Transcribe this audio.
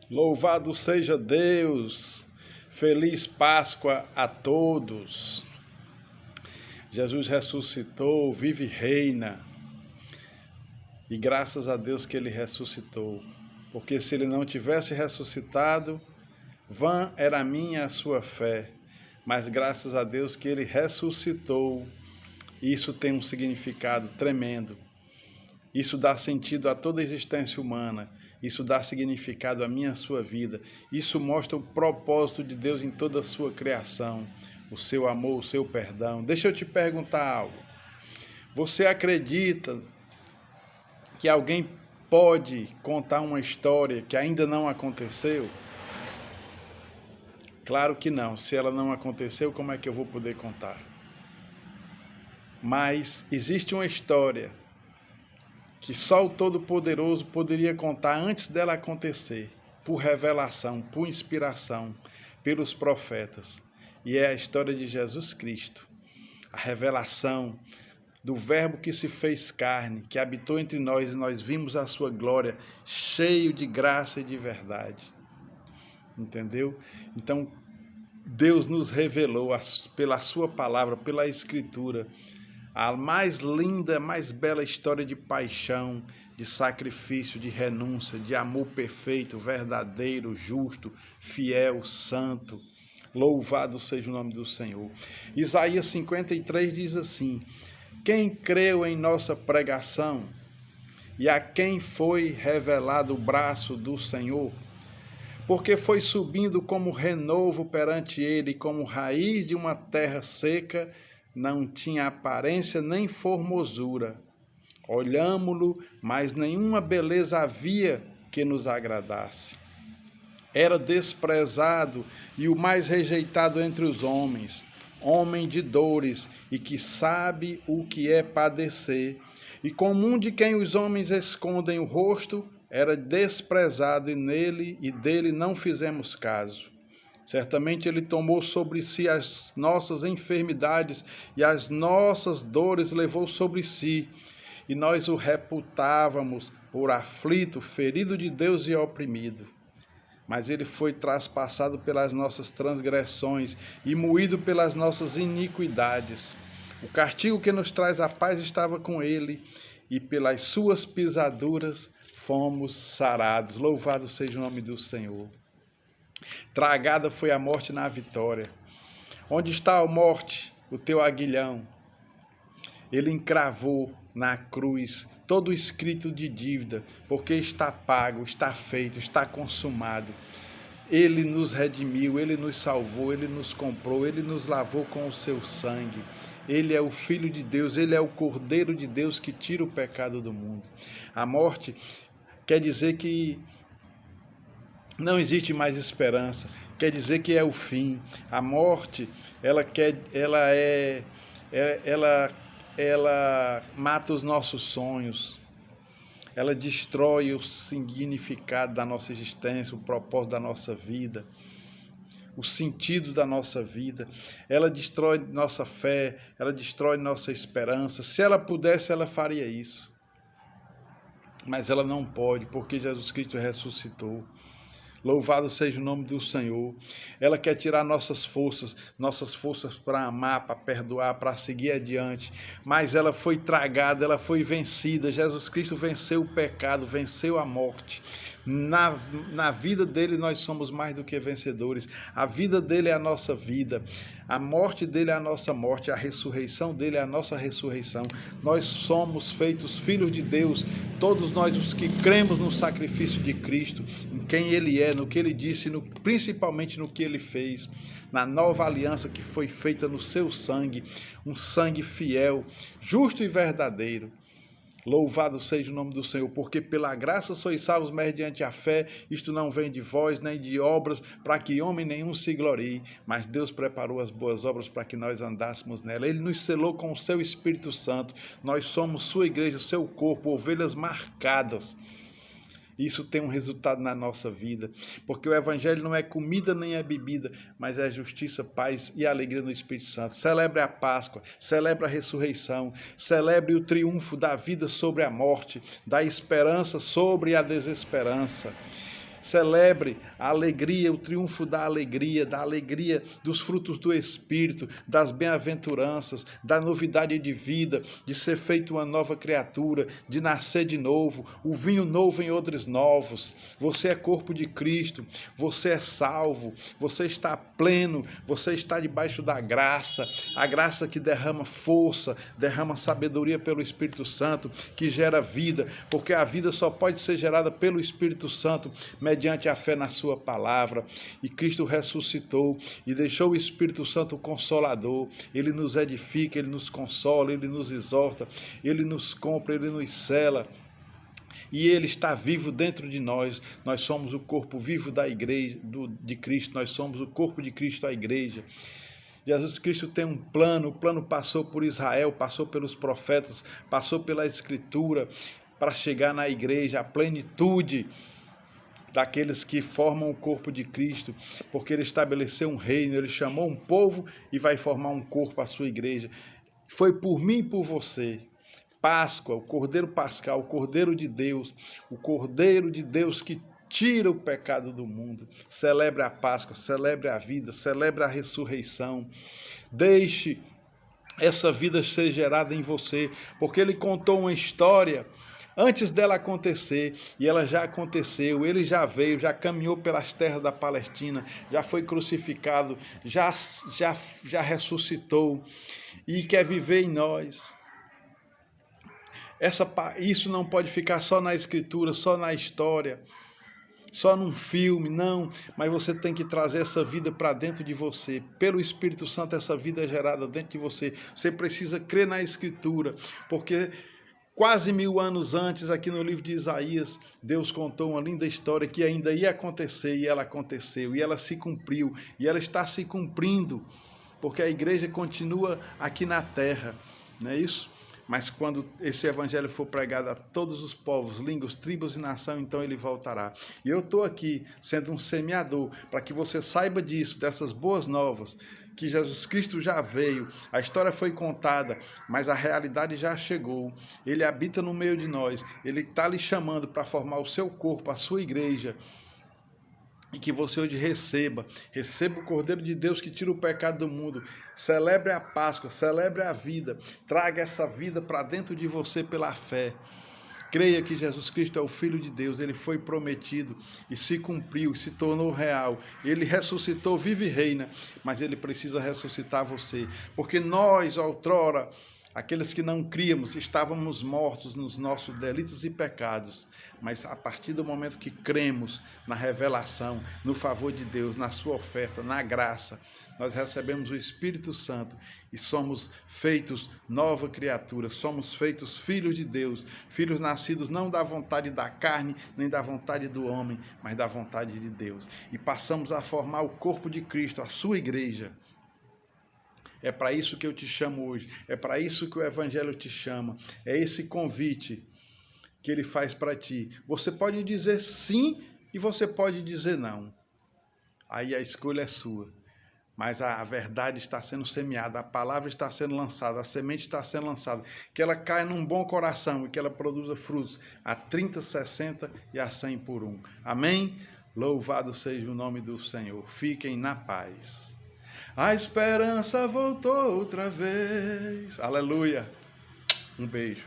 Louvado seja Deus! Feliz Páscoa a todos! Jesus ressuscitou, vive e reina. E graças a Deus que ele ressuscitou. Porque se ele não tivesse ressuscitado, vã era minha a sua fé. Mas graças a Deus que ele ressuscitou. Isso tem um significado tremendo. Isso dá sentido a toda a existência humana. Isso dá significado à minha, à sua vida. Isso mostra o propósito de Deus em toda a sua criação. O seu amor, o seu perdão. Deixa eu te perguntar algo. Você acredita que alguém pode contar uma história que ainda não aconteceu? Claro que não. Se ela não aconteceu, como é que eu vou poder contar? Mas existe uma história que só o Todo-Poderoso poderia contar antes dela acontecer, por revelação, por inspiração, pelos profetas. E é a história de Jesus Cristo, a revelação do Verbo que se fez carne, que habitou entre nós e nós vimos a sua glória, cheio de graça e de verdade. Entendeu? Então, Deus nos revelou pela sua palavra, pela Escritura, a mais linda, mais bela história de paixão, de sacrifício, de renúncia, de amor perfeito, verdadeiro, justo, fiel, santo. Louvado seja o nome do Senhor. Isaías 53 diz assim: quem creu em nossa pregação e a quem foi revelado o braço do Senhor? Porque foi subindo como renovo perante ele, como raiz de uma terra seca, não tinha aparência nem formosura. Olhámo-lo, mas nenhuma beleza havia que nos agradasse. Era desprezado e o mais rejeitado entre os homens, homem de dores e que sabe o que é padecer. E comum de quem os homens escondem o rosto, era desprezado e dele não fizemos caso. Certamente ele tomou sobre si as nossas enfermidades e as nossas dores levou sobre si. E nós o reputávamos por aflito, ferido de Deus e oprimido. Mas ele foi traspassado pelas nossas transgressões e moído pelas nossas iniquidades. O castigo que nos traz a paz estava com ele, e pelas suas pisaduras fomos sarados. Louvado seja o nome do Senhor. Tragada foi a morte na vitória. Onde está a morte, o teu aguilhão? Ele encravou na cruz todo o escrito de dívida, porque está pago, está feito, está consumado. Ele nos redimiu, ele nos salvou, ele nos comprou, ele nos lavou com o seu sangue. Ele é o Filho de Deus, ele é o Cordeiro de Deus que tira o pecado do mundo. A morte quer dizer que não existe mais esperança, quer dizer que é o fim. A morte, ela mata os nossos sonhos, ela destrói o significado da nossa existência, o propósito da nossa vida, o sentido da nossa vida. Ela destrói nossa fé, ela destrói nossa esperança. Se ela pudesse, ela faria isso. Mas ela não pode, porque Jesus Cristo ressuscitou. Louvado seja o nome do Senhor. Ela quer tirar nossas forças para amar, para perdoar, para seguir adiante. Mas ela foi tragada, ela foi vencida. Jesus Cristo venceu o pecado, venceu a morte. Na vida dele nós somos mais do que vencedores. A vida dele é a nossa vida. A morte dele é a nossa morte. A ressurreição dele é a nossa ressurreição. Nós somos feitos filhos de Deus. Todos nós os que cremos no sacrifício de Cristo, em quem ele é, no que ele disse, principalmente no que ele fez, na nova aliança que foi feita no seu sangue, um sangue fiel, justo e verdadeiro. Louvado seja o nome do Senhor, porque pela graça sois salvos mediante a fé, isto não vem de vós, nem de obras, para que homem nenhum se glorie, mas Deus preparou as boas obras para que nós andássemos nela. Ele nos selou com o seu Espírito Santo, nós somos sua igreja, seu corpo, ovelhas marcadas. Isso tem um resultado na nossa vida, porque o Evangelho não é comida nem é bebida, mas é justiça, paz e alegria no Espírito Santo. Celebre a Páscoa, celebre a ressurreição, celebre o triunfo da vida sobre a morte, da esperança sobre a desesperança. Celebre a alegria, o triunfo da alegria dos frutos do Espírito, das bem-aventuranças, da novidade de vida, de ser feito uma nova criatura, de nascer de novo, o vinho novo em odres novos. Você é corpo de Cristo, você é salvo, você está pleno, você está debaixo da graça, a graça que derrama força, derrama sabedoria pelo Espírito Santo, que gera vida, porque a vida só pode ser gerada pelo Espírito Santo, mediante a fé na sua palavra. E Cristo ressuscitou e deixou o Espírito Santo Consolador. Ele nos edifica, ele nos consola, ele nos exorta, ele nos compra, ele nos sela. E Ele está vivo dentro de nós. Nós somos o corpo vivo da igreja, de Cristo. Nós somos o corpo de Cristo, a igreja. Jesus Cristo tem um plano. O plano passou por Israel, passou pelos profetas, passou pela Escritura, para chegar na igreja, a plenitude daqueles que formam o corpo de Cristo, porque Ele estabeleceu um reino, Ele chamou um povo e vai formar um corpo, a sua igreja. Foi por mim e por você. Páscoa, o Cordeiro Pascal, o Cordeiro de Deus que tira o pecado do mundo. Celebre a Páscoa, celebre a vida, celebre a ressurreição. Deixe essa vida ser gerada em você, porque Ele contou uma história antes dela acontecer, e ela já aconteceu. Ele já veio, já caminhou pelas terras da Palestina, já foi crucificado, já ressuscitou e quer viver em nós. Isso não pode ficar só na Escritura, só na história, só num filme, não, mas você tem que trazer essa vida para dentro de você. Pelo Espírito Santo, essa vida é gerada dentro de você. Você precisa crer na Escritura, porque quase 1000 anos antes, aqui no livro de Isaías, Deus contou uma linda história que ainda ia acontecer, e ela aconteceu, e ela se cumpriu, e ela está se cumprindo, porque a igreja continua aqui na terra, não é isso? Mas quando esse evangelho for pregado a todos os povos, línguas, tribos e nação, então ele voltará. E eu estou aqui sendo um semeador, para que você saiba disso, dessas boas novas, que Jesus Cristo já veio, a história foi contada, mas a realidade já chegou. Ele habita no meio de nós, ele está lhe chamando para formar o seu corpo, a sua igreja. E que você hoje receba o Cordeiro de Deus que tira o pecado do mundo. Celebre a Páscoa, celebre a vida. Traga essa vida para dentro de você pela fé. Creia que Jesus Cristo é o Filho de Deus. Ele foi prometido e se cumpriu, se tornou real. Ele ressuscitou, vive e reina, mas ele precisa ressuscitar você. Porque nós, outrora, aqueles que não críamos, estávamos mortos nos nossos delitos e pecados, mas a partir do momento que cremos na revelação, no favor de Deus, na sua oferta, na graça, nós recebemos o Espírito Santo e somos feitos nova criatura, somos feitos filhos de Deus, filhos nascidos não da vontade da carne, nem da vontade do homem, mas da vontade de Deus. E passamos a formar o corpo de Cristo, a sua igreja. É para isso que eu te chamo hoje, é para isso que o Evangelho te chama, é esse convite que ele faz para ti. Você pode dizer sim e você pode dizer não, aí a escolha é sua, mas a verdade está sendo semeada, a palavra está sendo lançada, a semente está sendo lançada, que ela caia num bom coração e que ela produza frutos a 30, 60 e a 100 por um. Amém? Louvado seja o nome do Senhor. Fiquem na paz. A esperança voltou outra vez. Aleluia. Um beijo.